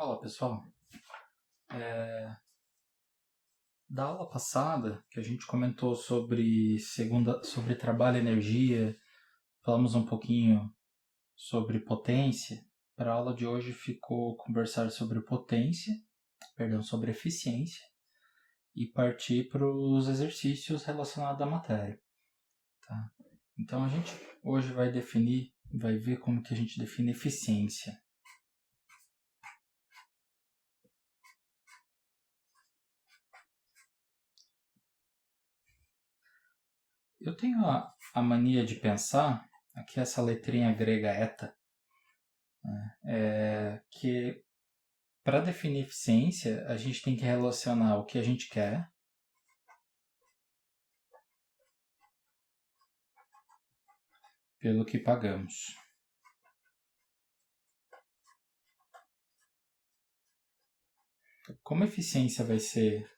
Olá pessoal, da aula passada que a gente comentou sobre trabalho e energia, falamos um pouquinho sobre potência. Para a aula de hoje ficou conversar sobre eficiência e partir para os exercícios relacionados à matéria. Tá? Então a gente hoje vai ver como que a gente define eficiência. Eu tenho a mania de pensar, aqui essa letrinha grega eta, que para definir eficiência a gente tem que relacionar o que a gente quer pelo que pagamos. Como a eficiência vai ser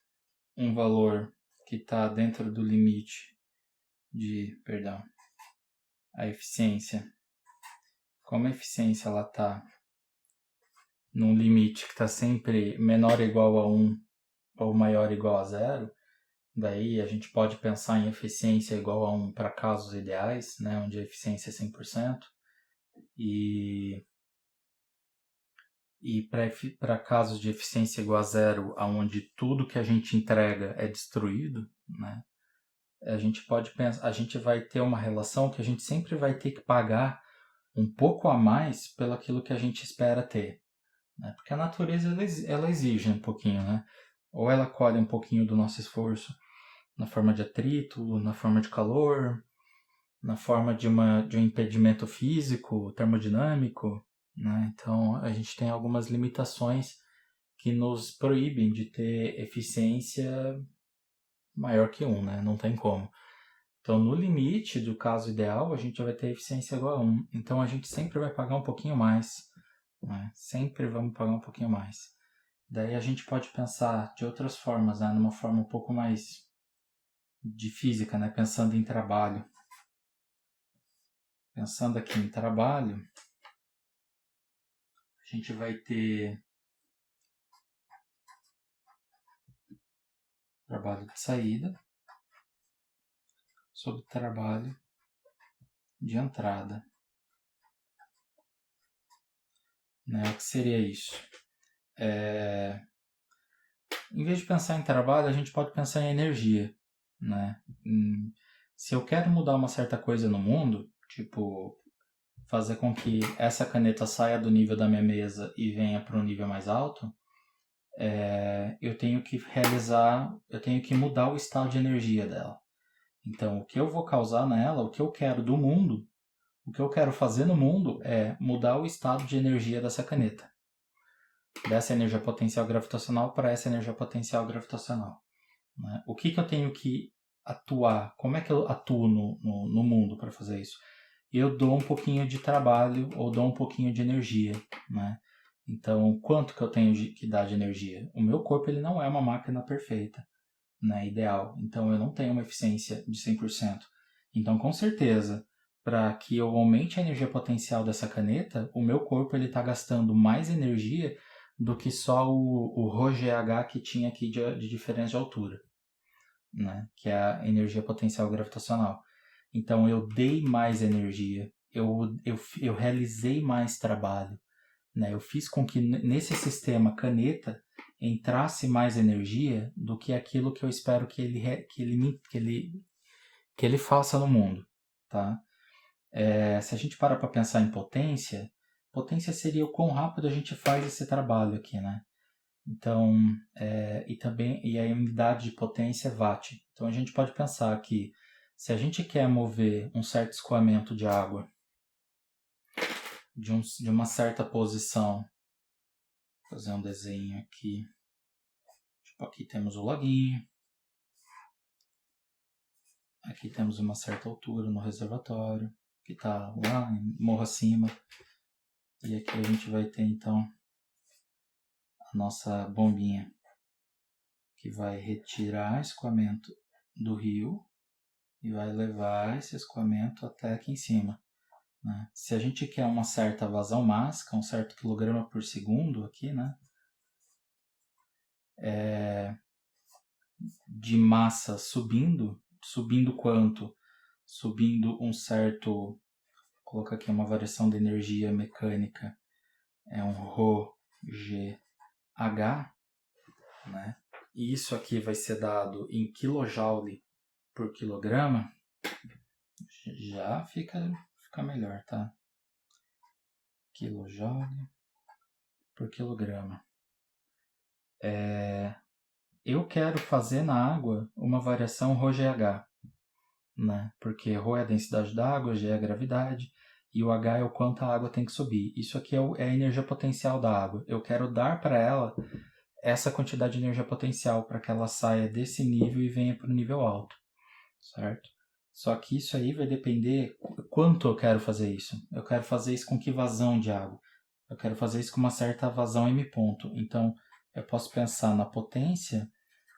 um valor que está dentro do limite a eficiência, como a eficiência ela está num limite que está sempre menor ou igual a 1 ou maior ou igual a 0, daí a gente pode pensar em eficiência igual a 1 para casos ideais, né, onde a eficiência é 100%, e para casos de eficiência igual a 0, onde tudo que a gente entrega é destruído, né, a gente vai ter uma relação que a gente sempre vai ter que pagar um pouco a mais pelo aquilo que a gente espera ter, né? Porque a natureza ela exige um pouquinho, né? Ou ela colhe um pouquinho do nosso esforço na forma de atrito, na forma de calor, na forma de um impedimento físico, termodinâmico, né? Então a gente tem algumas limitações que nos proíbem de ter eficiência maior que 1, né? Não tem como. Então, no limite do caso ideal, a gente vai ter eficiência igual a 1. Então, a gente sempre vai pagar um pouquinho mais, né? Sempre vamos pagar um pouquinho mais. Daí a gente pode pensar de outras formas, né? Numa forma um pouco mais de física, né? Pensando em trabalho. Pensando aqui em trabalho, a gente vai ter trabalho de saída sobre trabalho de entrada. Né? O que seria isso? Em vez de pensar em trabalho, a gente pode pensar em energia. Né? Se eu quero mudar uma certa coisa no mundo, tipo fazer com que essa caneta saia do nível da minha mesa e venha para um nível mais alto, eu tenho que mudar o estado de energia dela. Então, o que eu vou causar nela, o que eu quero do mundo, o que eu quero fazer no mundo é mudar o estado de energia dessa caneta. Dessa energia potencial gravitacional para essa energia potencial gravitacional. Né? O que eu tenho que atuar? Como é que eu atuo no mundo para fazer isso? Eu dou um pouquinho de trabalho ou dou um pouquinho de energia, né? Então, quanto que eu tenho que dar de energia? O meu corpo ele não é uma máquina perfeita, né, ideal. Então, eu não tenho uma eficiência de 100%. Então, com certeza, para que eu aumente a energia potencial dessa caneta, o meu corpo ele está gastando mais energia do que só o ρGH que tinha aqui de diferença de altura, né, que é a energia potencial gravitacional. Então eu dei mais energia, eu realizei mais trabalho, né? Eu fiz com que nesse sistema caneta entrasse mais energia do que aquilo que eu espero que ele faça no mundo, tá? Se a gente parar para pensar em potência seria o quão rápido a gente faz esse trabalho aqui, né? Então, e a unidade de potência é watt. Então a gente pode pensar que se a gente quer mover um certo escoamento de água de uma certa posição, vou fazer um desenho aqui. Tipo, aqui temos o laguinho. Aqui temos uma certa altura no reservatório, que está lá em morro acima. E aqui a gente vai ter então a nossa bombinha, que vai retirar escoamento do rio e vai levar esse escoamento até aqui em cima. Né? Se a gente quer uma certa vazão máxima, um certo quilograma por segundo aqui, né? de massa subindo quanto? Subindo um certo, vou colocar aqui uma variação de energia mecânica, é um ρgh, né? E isso aqui vai ser dado em kJ por quilograma, já fica melhor, tá? kJ por quilograma. Eu quero fazer na água uma variação ρgh, né? Porque ρ é a densidade da água, g é a gravidade, e o H é o quanto a água tem que subir. Isso aqui é a energia potencial da água. Eu quero dar para ela essa quantidade de energia potencial para que ela saia desse nível e venha para o nível alto, certo? Só que isso aí vai depender quanto eu quero fazer isso. Eu quero fazer isso com que vazão de água? Eu quero fazer isso com uma certa vazão M ponto. Então, eu posso pensar na potência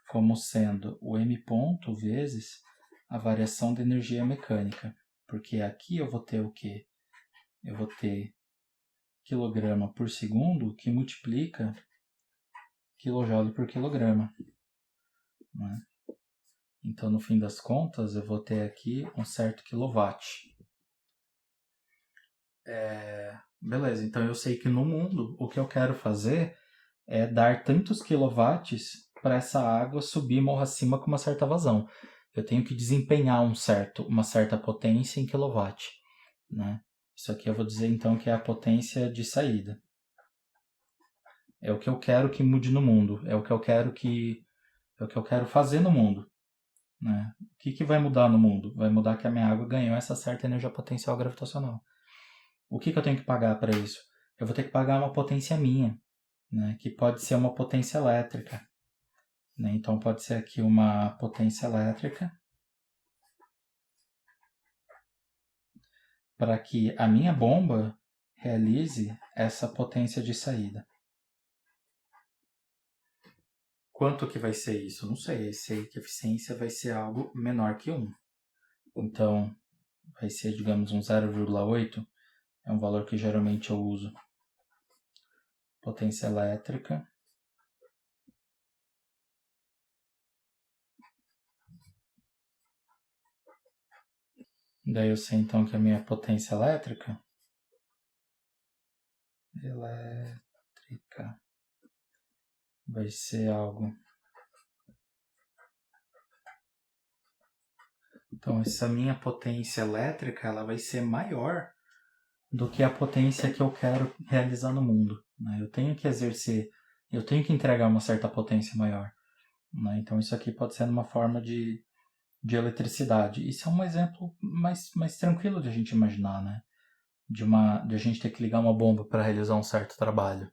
como sendo o M ponto vezes a variação de energia mecânica. Porque aqui eu vou ter o quê? Eu vou ter quilograma por segundo que multiplica kJ por quilograma, né? Então, no fim das contas, eu vou ter aqui um certo quilowatt. Beleza, então eu sei que no mundo o que eu quero fazer é dar tantos quilowatts para essa água subir morro acima com uma certa vazão. Eu tenho que desempenhar uma certa potência em quilowatt, né? Isso aqui eu vou dizer então que é a potência de saída. É o que eu quero que mude no mundo, é o que eu quero fazer no mundo, né? O que vai mudar no mundo? Vai mudar que a minha água ganhou essa certa energia potencial gravitacional. O que eu tenho que pagar para isso? Eu vou ter que pagar uma potência minha, né? Que pode ser uma potência elétrica, né? Então pode ser aqui uma potência elétrica para que a minha bomba realize essa potência de saída. Quanto que vai ser isso? Não sei. Eu sei que a eficiência vai ser algo menor que 1. Então, vai ser, digamos, um 0,8. É um valor que geralmente eu uso. Potência elétrica. Daí eu sei, então, que a minha potência elétrica vai ser algo... Então, essa minha potência elétrica ela vai ser maior do que a potência que eu quero realizar no mundo, né? Eu tenho que exercer, eu tenho que entregar uma certa potência maior, né? Então, isso aqui pode ser uma forma de eletricidade. Isso é um exemplo mais tranquilo de a gente imaginar, né? De a gente ter que ligar uma bomba para realizar um certo trabalho,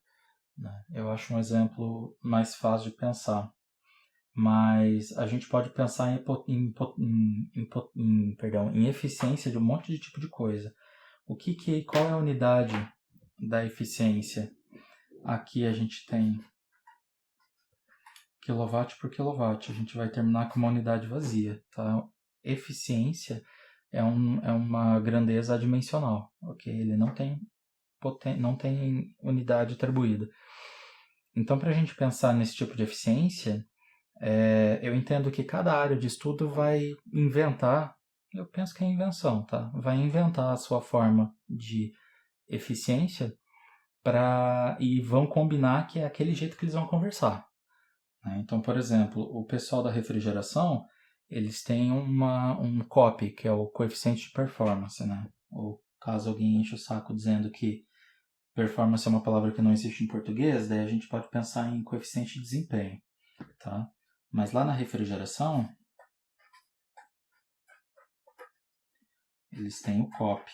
né? Eu acho um exemplo mais fácil de pensar. Mas a gente pode pensar em eficiência de um monte de tipo de coisa. Qual é a unidade da eficiência? Aqui a gente tem quilowatt por quilowatt. A gente vai terminar com uma unidade vazia, tá? Eficiência é uma grandeza adimensional, ok? Ele não tem unidade atribuída. Então, para a gente pensar nesse tipo de eficiência, eu entendo que cada área de estudo vai inventar, eu penso que é invenção, tá? Vai inventar a sua forma de eficiência e vão combinar que é aquele jeito que eles vão conversar, né? Então, por exemplo, o pessoal da refrigeração, eles têm um COP, que é o coeficiente de performance, né? Ou caso alguém enche o saco dizendo que performance é uma palavra que não existe em português, daí a gente pode pensar em coeficiente de desempenho, tá? Mas lá na refrigeração, eles têm o COP,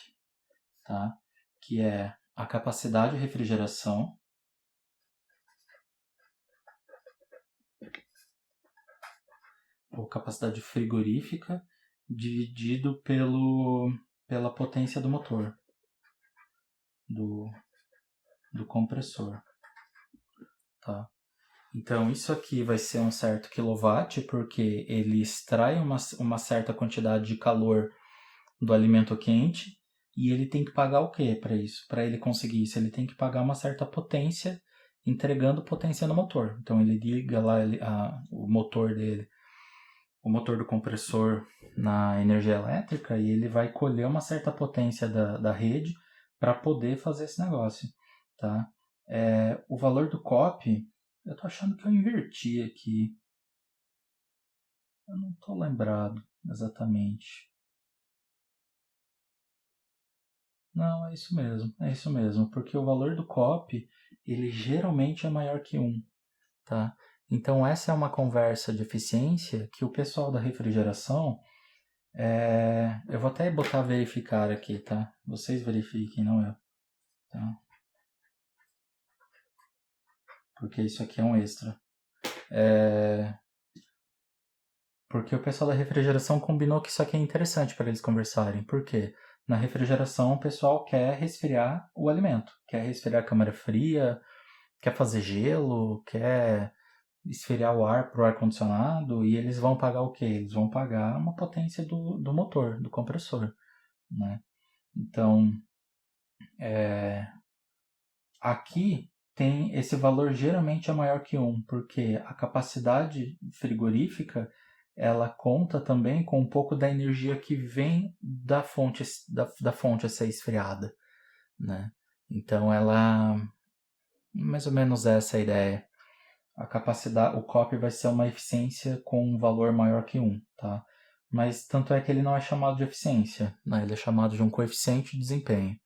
tá? Que é a capacidade de refrigeração ou capacidade frigorífica dividido pela potência do motor, do compressor, tá? Então, isso aqui vai ser um certo quilowatt, porque ele extrai uma certa quantidade de calor do alimento quente e ele tem que pagar o quê para isso? Para ele conseguir isso, ele tem que pagar uma certa potência entregando potência no motor. Então ele liga lá o motor dele, o motor do compressor na energia elétrica e ele vai colher uma certa potência da rede para poder fazer esse negócio, tá? O valor do COP, eu tô achando que eu inverti aqui. Eu não tô lembrado exatamente. Não, é isso mesmo, porque o valor do COP, ele geralmente é maior que 1, tá? Então essa é uma conversa de eficiência que o pessoal da refrigeração, eu vou até botar verificar aqui, tá? Vocês verifiquem, não eu, tá? Porque isso aqui é um extra. Porque o pessoal da refrigeração combinou que isso aqui é interessante para eles conversarem. Por quê? Na refrigeração, o pessoal quer resfriar o alimento, quer resfriar a câmara fria, quer fazer gelo, quer esfriar o ar para o ar-condicionado, e eles vão pagar o quê? Eles vão pagar uma potência do motor, do compressor, né? Então, aqui tem esse valor geralmente é maior que 1, porque a capacidade frigorífica ela conta também com um pouco da energia que vem da fonte a ser esfriada, né? Então ela mais ou menos essa é a ideia. A capacidade, o COP vai ser uma eficiência com um valor maior que 1, tá? Mas tanto é que ele não é chamado de eficiência, né? Ele é chamado de um coeficiente de desempenho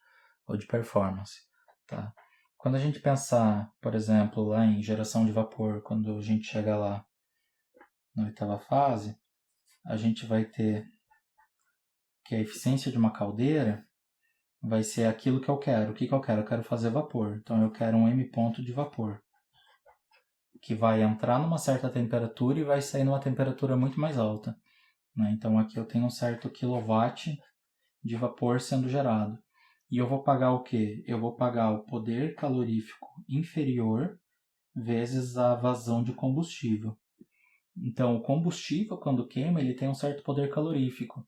ou de performance, tá? Quando a gente pensar, por exemplo, lá em geração de vapor, quando a gente chegar lá na oitava fase, a gente vai ter que a eficiência de uma caldeira vai ser aquilo que eu quero. O que eu quero? Eu quero fazer vapor. Então eu quero um M ponto de vapor, que vai entrar numa certa temperatura e vai sair numa temperatura muito mais alta, né? Então aqui eu tenho um certo quilowatt de vapor sendo gerado. E eu vou pagar o quê? Eu vou pagar o poder calorífico inferior vezes a vazão de combustível. Então, o combustível, quando queima, ele tem um certo poder calorífico,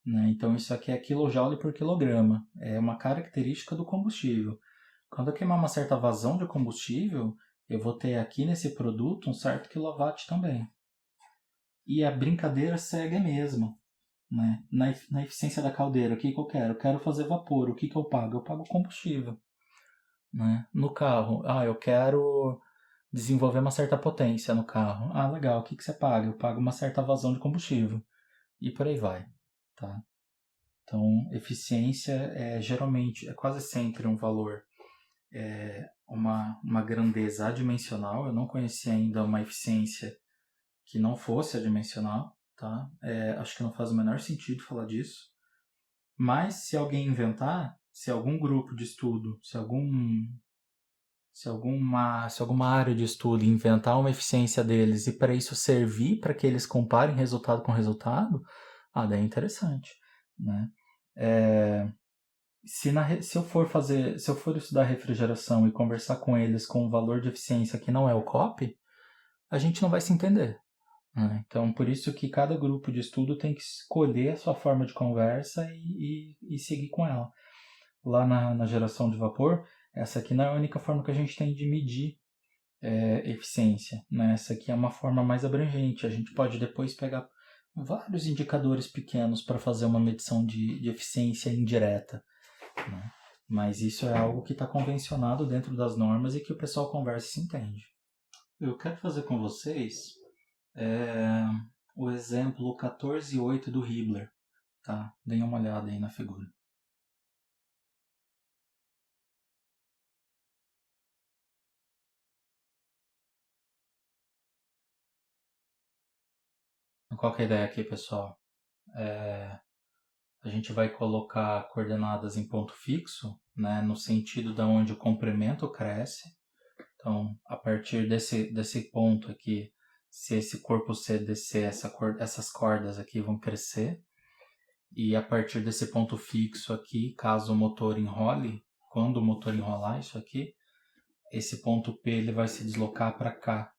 né? Então, isso aqui é quilojoule por quilograma. É uma característica do combustível. Quando eu queimar uma certa vazão de combustível, eu vou ter aqui nesse produto um certo quilowatt também. E a brincadeira segue a mesma, né? Na eficiência da caldeira, o que eu quero? Eu quero fazer vapor. O que eu pago? Eu pago combustível, né? No carro, eu quero desenvolver uma certa potência no carro. Ah, legal, o que você paga? Eu pago uma certa vazão de combustível. E por aí vai, tá? Então, eficiência geralmente, é quase sempre um valor, uma grandeza adimensional. Eu não conheci ainda uma eficiência que não fosse adimensional, tá? Acho que não faz o menor sentido falar disso. Mas se alguém inventar, se algum grupo de estudo, se alguma área de estudo inventar uma eficiência deles e para isso servir para que eles comparem resultado com resultado, daí é interessante, né? Se eu for estudar refrigeração e conversar com eles com um valor de eficiência que não é o COP, a gente não vai se entender, né? Então, por isso que cada grupo de estudo tem que escolher a sua forma de conversa e seguir com ela. Lá na geração de vapor, essa aqui não é a única forma que a gente tem de medir eficiência, né? Essa aqui é uma forma mais abrangente. A gente pode depois pegar vários indicadores pequenos para fazer uma medição de eficiência indireta, né? Mas isso é algo que está convencionado dentro das normas e que o pessoal conversa e se entende. Eu quero fazer com vocês o exemplo 14.8 do Hibbeler, tá? Deem uma olhada aí na figura. Qual que é a ideia aqui, pessoal? A gente vai colocar coordenadas em ponto fixo, né, no sentido de onde o comprimento cresce. Então, a partir desse ponto aqui, se esse corpo C descer, essas cordas aqui vão crescer. E a partir desse ponto fixo aqui, caso o motor enrole, quando o motor enrolar isso aqui, esse ponto P ele vai se deslocar para cá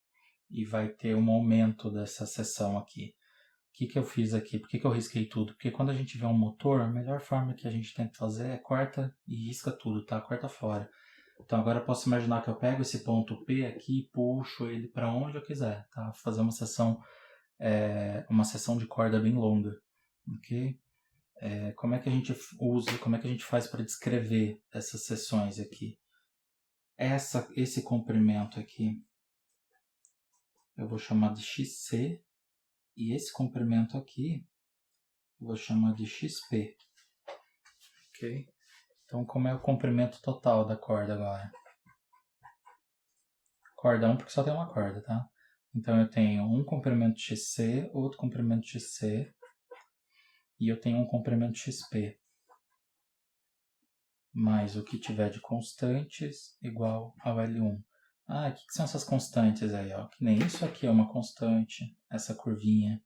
e vai ter um aumento dessa seção aqui. O que eu fiz aqui? Por que eu risquei tudo? Porque quando a gente vê um motor, a melhor forma que a gente tem que fazer é corta e risca tudo, tá? Corta fora. Então agora eu posso imaginar que eu pego esse ponto P aqui e puxo ele para onde eu quiser, tá? Fazer uma seção de corda bem longa, ok? Como é que a gente usa, como é que a gente faz para descrever essas seções aqui? Esse comprimento aqui eu vou chamar de XC e esse comprimento aqui eu vou chamar de XP, ok? Então, como é o comprimento total da corda agora? Corda 1 porque só tem uma corda, tá? Então eu tenho um comprimento XC, outro comprimento XC e eu tenho um comprimento XP mais o que tiver de constantes igual ao L1. Ah, o que são essas constantes aí? Ó? Que nem isso aqui é uma constante, essa curvinha,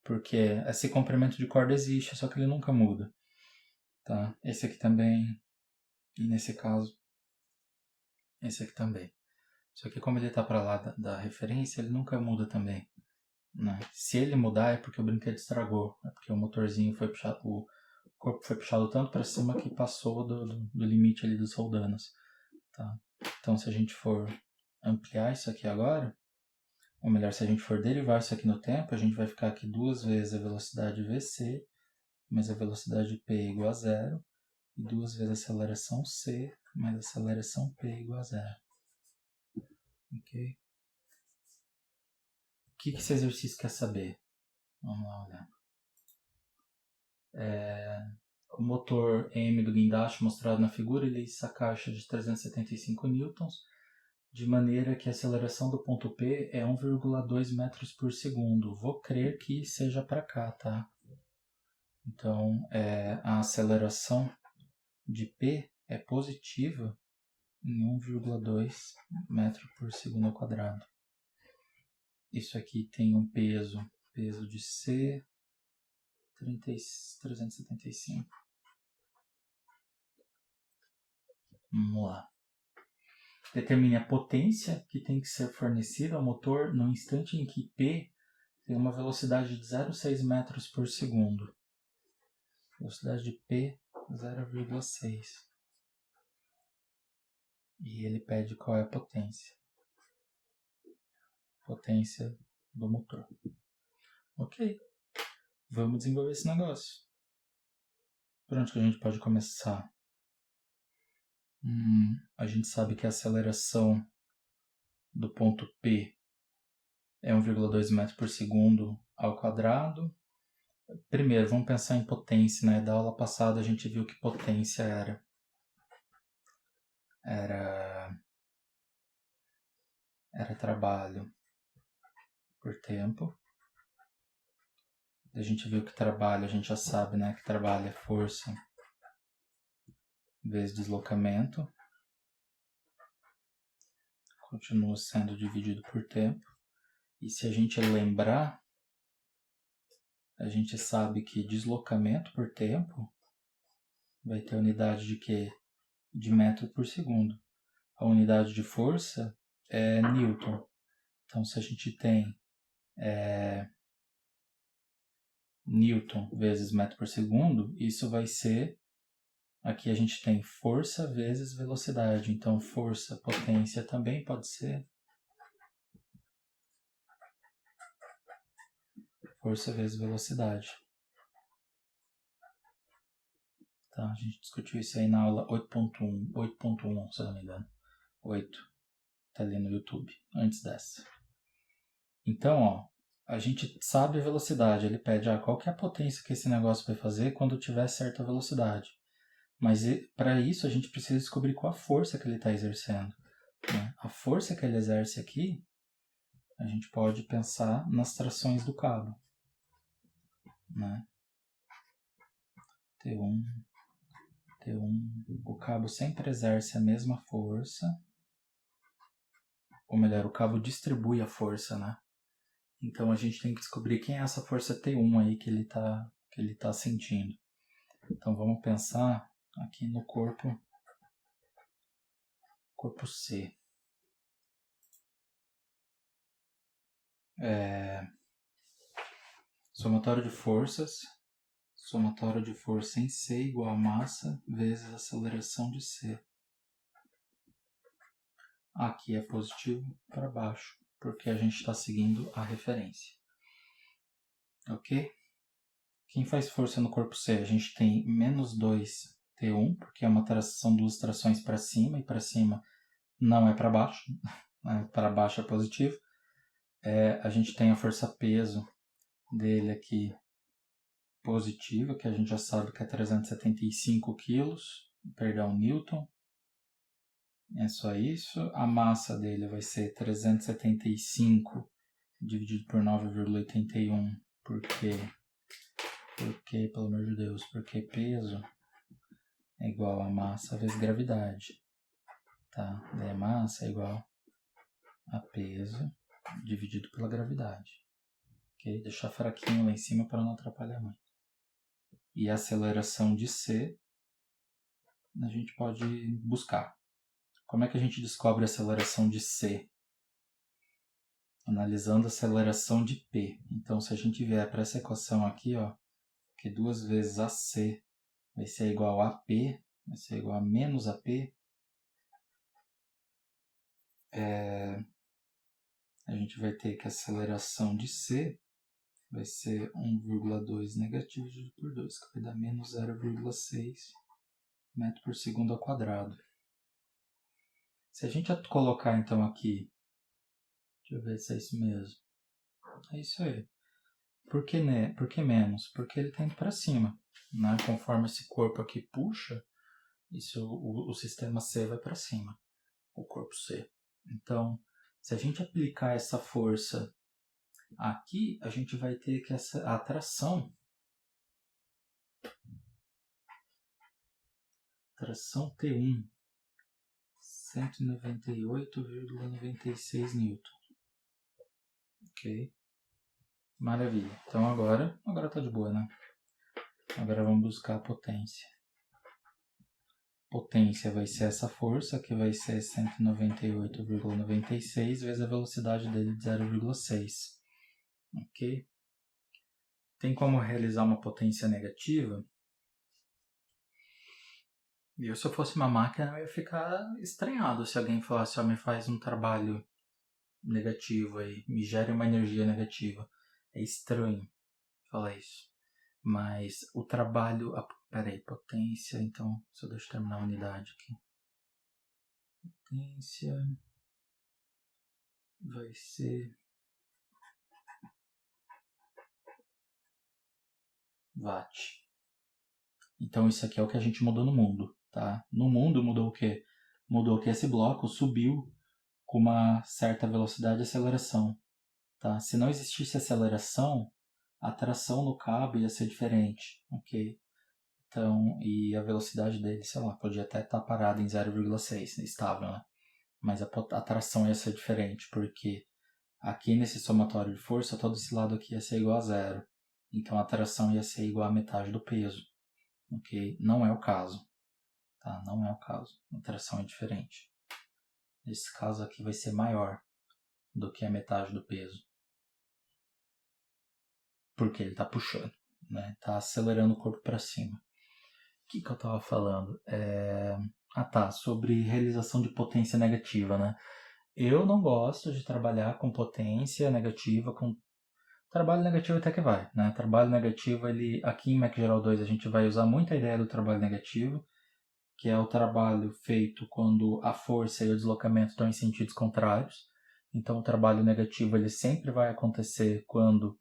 porque esse comprimento de corda existe, só que ele nunca muda. Tá? Esse aqui também, e nesse caso, esse aqui também. Só que como ele está para lá da referência, ele nunca muda também. Né? Se ele mudar é porque o brinquedo estragou, é porque o motorzinho foi puxado, o corpo foi puxado tanto para cima que passou do limite ali dos roldanos. Tá? Então se a gente for ampliar isso aqui agora, ou melhor, se a gente for derivar isso aqui no tempo, a gente vai ficar aqui duas vezes a velocidade VC, mais a velocidade P igual a zero, e duas vezes a aceleração C, mais a aceleração P igual a zero. Ok? O que esse exercício quer saber? Vamos lá olhar. O motor M do guindaste mostrado na figura, ele issa a caixa de 375 newtons, de maneira que a aceleração do ponto P é 1,2 metros por segundo. Vou crer que seja para cá, tá? Então, a aceleração de P é positiva em 1,2 metro por segundo ao quadrado. Isso aqui tem um peso de C, 375. Vamos lá. Determine a potência que tem que ser fornecida ao motor no instante em que P tem uma velocidade de 0,6 metros por segundo. Velocidade de P, 0,6. E ele pede qual é a potência. Potência do motor. Ok. Vamos desenvolver esse negócio. Por onde que a gente pode começar? A gente sabe que a aceleração do ponto P é 1,2 metros por segundo ao quadrado. Primeiro, vamos pensar em potência, né? Da aula passada a gente viu que potência era trabalho por tempo. A gente viu que trabalho, a gente já sabe, né? Que trabalho é força vezes deslocamento. Continua sendo dividido por tempo. E se a gente lembrar, a gente sabe que deslocamento por tempo vai ter unidade de quê? De metro por segundo. A unidade de força é Newton. Então, se a gente tem Newton vezes metro por segundo, isso vai ser... Aqui a gente tem força vezes velocidade. Então, força, potência também pode ser força vezes velocidade. Tá, a gente discutiu isso aí na aula 8.1, se eu não me engano. 8. Tá ali no YouTube, antes dessa. Então, ó, a gente sabe a velocidade. Ele pede qual que é a potência que esse negócio vai fazer quando tiver certa velocidade. Mas para isso a gente precisa descobrir qual a força que ele está exercendo. Né? A força que ele exerce aqui, a gente pode pensar nas trações do cabo. Né? T1, o cabo sempre exerce a mesma força, ou melhor, o cabo distribui a força, né? Então a gente tem que descobrir quem é essa força T1 aí que ele tá sentindo. Então vamos pensar aqui no corpo C. Somatório de força em C igual a massa vezes a aceleração de C. Aqui é positivo para baixo, porque a gente está seguindo a referência. Ok? Quem faz força no corpo C? A gente tem menos 2T1, porque é são duas trações para cima, e para cima não é para baixo, né? Para baixo é positivo. A gente tem a força-peso dele aqui positiva, que a gente já sabe que é 375 quilos, perdão, newton. É só isso. A massa dele vai ser 375 dividido por 9,81, porque, pelo amor de Deus, porque peso é igual a massa vezes gravidade, tá? Daí a massa é igual a peso dividido pela gravidade, ok? Deixar fraquinho lá em cima para não atrapalhar muito. E a aceleração de C a gente pode buscar. Como é que a gente descobre a aceleração de C? Analisando a aceleração de P. Então, se a gente vier para essa equação aqui, ó, que 2 vezes AC vai ser igual a P, vai ser igual a menos AP, a gente vai ter que a aceleração de C vai ser 1,2 negativo dividido por 2, que vai dar menos 0,6 metro por segundo ao quadrado. Se a gente colocar então aqui, deixa eu ver se é isso mesmo. É isso aí. Por que menos? Porque ele está indo para cima, né? Conforme esse corpo aqui puxa, o sistema C vai para cima, o corpo C. Então, se a gente aplicar essa força aqui, a gente vai ter que a atração T1, 198,96 newton. Ok? Maravilha. Então agora tá de boa, né? Agora vamos buscar a potência. Potência vai ser essa força, que vai ser 198,96 vezes a velocidade dele de 0,6. Ok? Tem como realizar uma potência negativa? Se eu fosse uma máquina, eu ia ficar estranhado se alguém falasse, me faz um trabalho negativo aí, me gere uma energia negativa. É estranho falar isso. Mas o trabalho... Peraí, potência, então, só deixa eu terminar a unidade aqui. Potência vai ser watt. Então isso aqui é o que a gente mudou no mundo, tá? No mundo mudou o quê? Mudou que esse bloco subiu com uma certa velocidade de aceleração, tá? Se não existisse aceleração, a tração no cabo ia ser diferente, ok? Então, e a velocidade dele, sei lá, podia até estar parada em 0,6, estável, né? Mas a tração ia ser diferente, porque aqui nesse somatório de força, todo esse lado aqui ia ser igual a zero. Então a tração ia ser igual a metade do peso, ok? Não é o caso, tá? Não é o caso. A tração é diferente. Nesse caso aqui vai ser maior do que a metade do peso. Porque ele está puxando, né? Está acelerando o corpo para cima. O que eu estava falando? Sobre realização de potência negativa, né? Eu não gosto de trabalhar com potência negativa, com trabalho negativo até que vai, né? Trabalho negativo, aqui em MacGeral 2 a gente vai usar muito a ideia do trabalho negativo, que é o trabalho feito quando a força e o deslocamento estão em sentidos contrários. Então o trabalho negativo ele sempre vai acontecer quando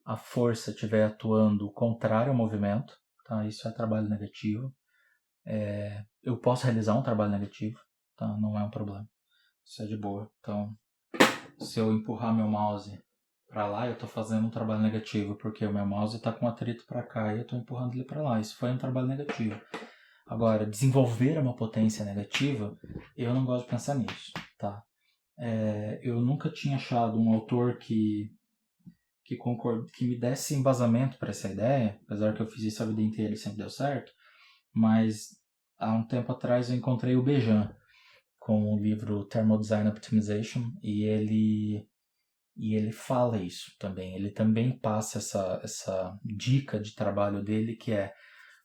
a força estiver atuando contrário ao movimento, tá? Isso é trabalho negativo. Eu posso realizar um trabalho negativo, tá? Não é um problema. Isso é de boa. Então, se eu empurrar meu mouse para lá, eu estou fazendo um trabalho negativo, porque o meu mouse está com atrito para cá e eu estou empurrando ele para lá. Isso foi um trabalho negativo. Agora, desenvolver uma potência negativa, eu não gosto de pensar nisso, tá? Eu nunca tinha achado um autor que me desse embasamento para essa ideia, apesar que eu fiz isso a vida inteira e sempre deu certo, mas há um tempo atrás eu encontrei o Bejan com o livro Thermodesign Optimization e ele fala isso também. Ele também passa essa dica de trabalho dele, que é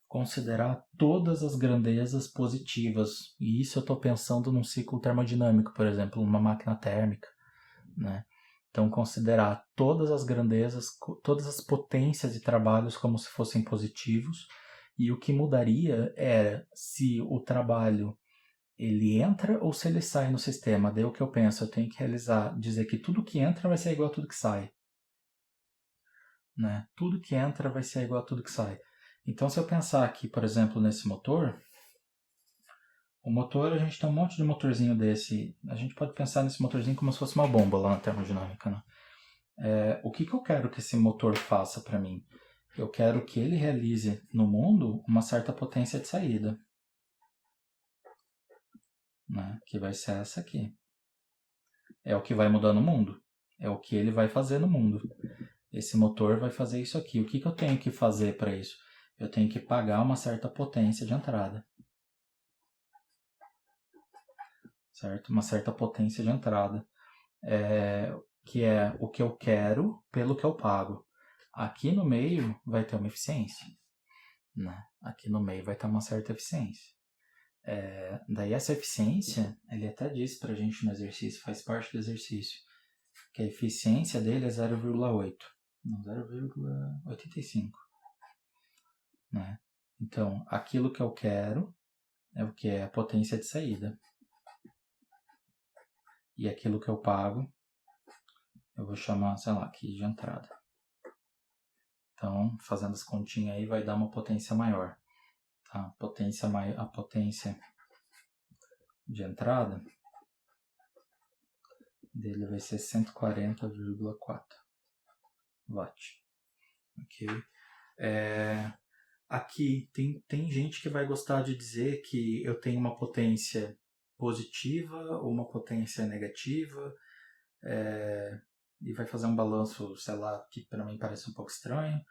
considerar todas as grandezas positivas. E isso eu estou pensando num ciclo termodinâmico, por exemplo, numa máquina térmica, né? Então, considerar todas as grandezas, todas as potências de trabalhos como se fossem positivos. E o que mudaria era se o trabalho ele entra ou se ele sai no sistema. Daí o que eu penso, eu tenho que dizer que tudo que entra vai ser igual a tudo que sai. Né? Tudo que entra vai ser igual a tudo que sai. Então, se eu pensar aqui, por exemplo, nesse motor, o motor, a gente tem um monte de motorzinho desse. A gente pode pensar nesse motorzinho como se fosse uma bomba lá na termodinâmica. Né? O que eu quero que esse motor faça para mim? Eu quero que ele realize no mundo uma certa potência de saída. Né? Que vai ser essa aqui. É o que vai mudar no mundo. É o que ele vai fazer no mundo. Esse motor vai fazer isso aqui. O que eu tenho que fazer para isso? Eu tenho que pagar uma certa potência de entrada. Certo? Uma certa potência de entrada. Que é o que eu quero pelo que eu pago. Aqui no meio vai ter uma eficiência. Né? Aqui no meio vai ter uma certa eficiência. Daí essa eficiência, ele até diz pra gente no exercício, faz parte do exercício, que a eficiência dele é 0,8. Não, 0,85. Né? Então, aquilo que eu quero é o que é a potência de saída. E aquilo que eu pago, eu vou chamar, sei lá, aqui de entrada. Então, fazendo as continhas aí, vai dar uma potência maior. Tá? A potência de entrada dele vai ser 140,4 watt. Ok? Aqui tem gente que vai gostar de dizer que eu tenho uma potência positiva ou uma potência negativa, e vai fazer um balanço, sei lá, que para mim parece um pouco estranho,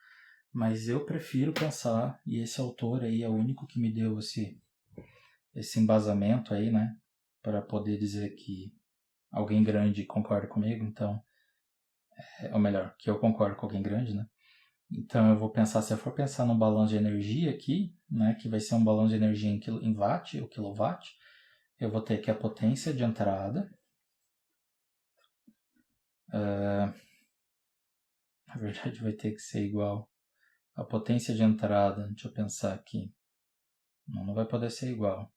mas eu prefiro pensar, e esse autor aí é o único que me deu esse embasamento aí, né, para poder dizer que alguém grande concorda comigo, então, ou melhor, que eu concordo com alguém grande, né. Então eu vou pensar, se eu for pensar num balanço de energia aqui, né, que vai ser um balanço de energia em watt, ou quilowatt, eu vou ter que a potência de entrada, na verdade vai ter que ser igual a potência de entrada, deixa eu pensar aqui, não vai poder ser igual.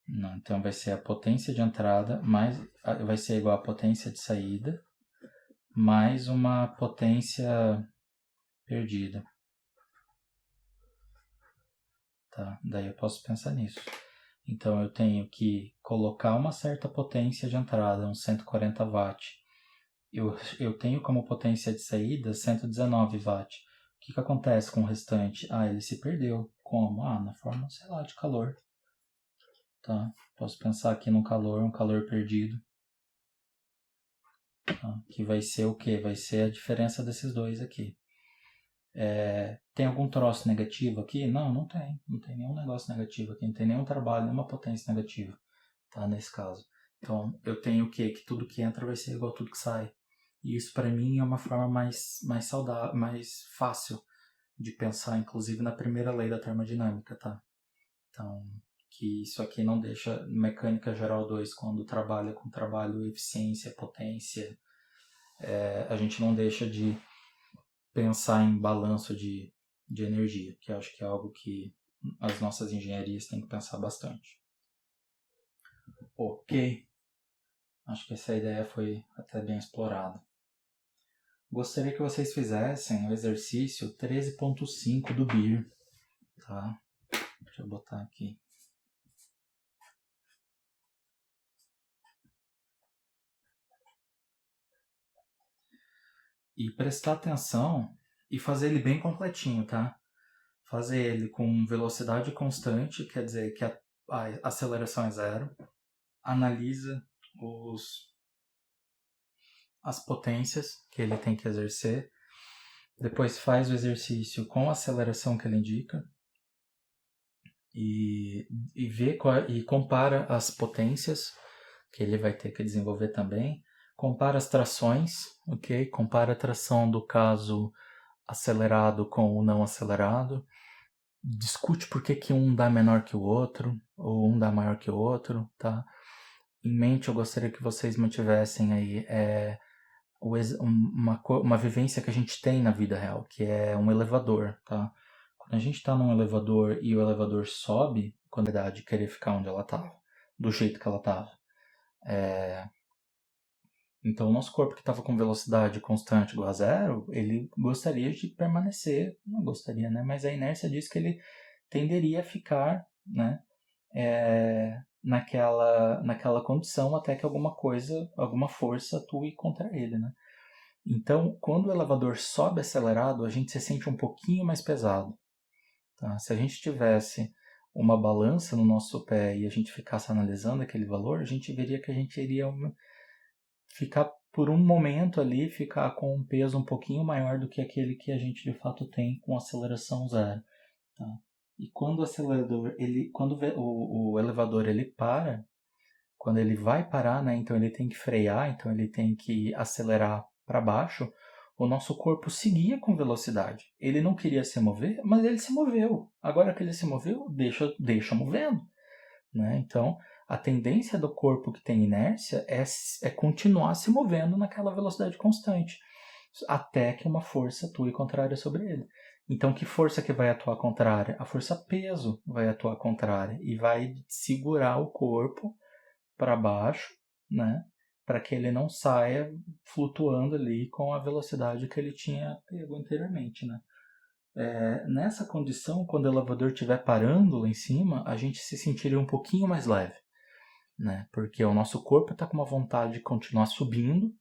Não, então vai ser a potência de entrada mais, vai ser igual a potência de saída mais uma potência perdida. Tá? Daí eu posso pensar nisso. Então eu tenho que colocar uma certa potência de entrada, uns 140 watt. Eu tenho como potência de saída 119 watt. O que acontece com o restante? Ele se perdeu. Como? Na forma, sei lá, de calor. Tá? Posso pensar aqui no calor, um calor perdido. Tá? Que vai ser o quê? Vai ser a diferença desses dois aqui. Tem algum troço negativo aqui? Não tem. Não tem nenhum negócio negativo aqui. Não tem nenhum trabalho, nenhuma potência negativa. Tá? Nesse caso. Então, eu tenho o quê? Que tudo que entra vai ser igual a tudo que sai. E isso, para mim, é uma forma mais saudável, mais fácil de pensar, inclusive na primeira lei da termodinâmica, tá? Então, que isso aqui não deixa mecânica geral 2, quando trabalha com trabalho, eficiência, potência, a gente não deixa de pensar em balanço de energia, que eu acho que é algo que as nossas engenharias têm que pensar bastante. Ok. Acho que essa ideia foi até bem explorada. Gostaria que vocês fizessem o exercício 13.5 do BIR, tá? Deixa eu botar aqui. E prestar atenção e fazer ele bem completinho, tá? Fazer ele com velocidade constante, quer dizer que a aceleração é zero. Analisa as potências que ele tem que exercer. Depois faz o exercício com a aceleração que ele indica. E vê e compara as potências que ele vai ter que desenvolver também. Compara as trações, ok? Compara a tração do caso acelerado com o não acelerado, discute por que um dá menor que o outro, ou um dá maior que o outro, tá? Em mente, eu gostaria que vocês mantivessem aí uma vivência que a gente tem na vida real, que é um elevador, tá? Quando a gente está num elevador e o elevador sobe, quando a verdade querer ficar onde ela estava, do jeito que ela estava. Então, o nosso corpo que estava com velocidade constante igual a zero, ele gostaria de permanecer, não gostaria, né? Mas a inércia diz que ele tenderia a ficar, né? Naquela condição até que alguma coisa, alguma força atue contra ele, né? Então, quando o elevador sobe acelerado, a gente se sente um pouquinho mais pesado. Tá? Se a gente tivesse uma balança no nosso pé e a gente ficasse analisando aquele valor, a gente veria que a gente iria ficar por um momento ali, ficar com um peso um pouquinho maior do que aquele que a gente de fato tem com aceleração zero. Tá? E quando o acelerador, quando o elevador ele para, quando ele vai parar, né, então ele tem que frear, então ele tem que acelerar para baixo, o nosso corpo seguia com velocidade. Ele não queria se mover, mas ele se moveu. Agora que ele se moveu, deixa movendo. Né? Então, a tendência do corpo que tem inércia é continuar se movendo naquela velocidade constante, até que uma força atue contrária sobre ele. Então, que força que vai atuar contrária? A força peso vai atuar contrária e vai segurar o corpo para baixo, né? Para que ele não saia flutuando ali com a velocidade que ele tinha pego anteriormente, né? Nessa condição, quando o elevador estiver parando lá em cima, a gente se sentiria um pouquinho mais leve, né? Porque o nosso corpo está com uma vontade de continuar subindo,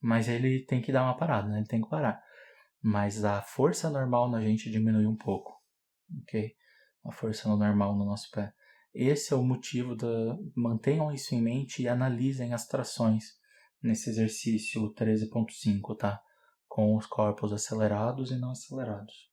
mas ele tem que dar uma parada, né? Ele tem que parar. Mas a força normal na gente diminui um pouco, ok? A força normal no nosso pé. Esse é o motivo mantenham isso em mente e analisem as trações nesse exercício 13.5, tá? Com os corpos acelerados e não acelerados.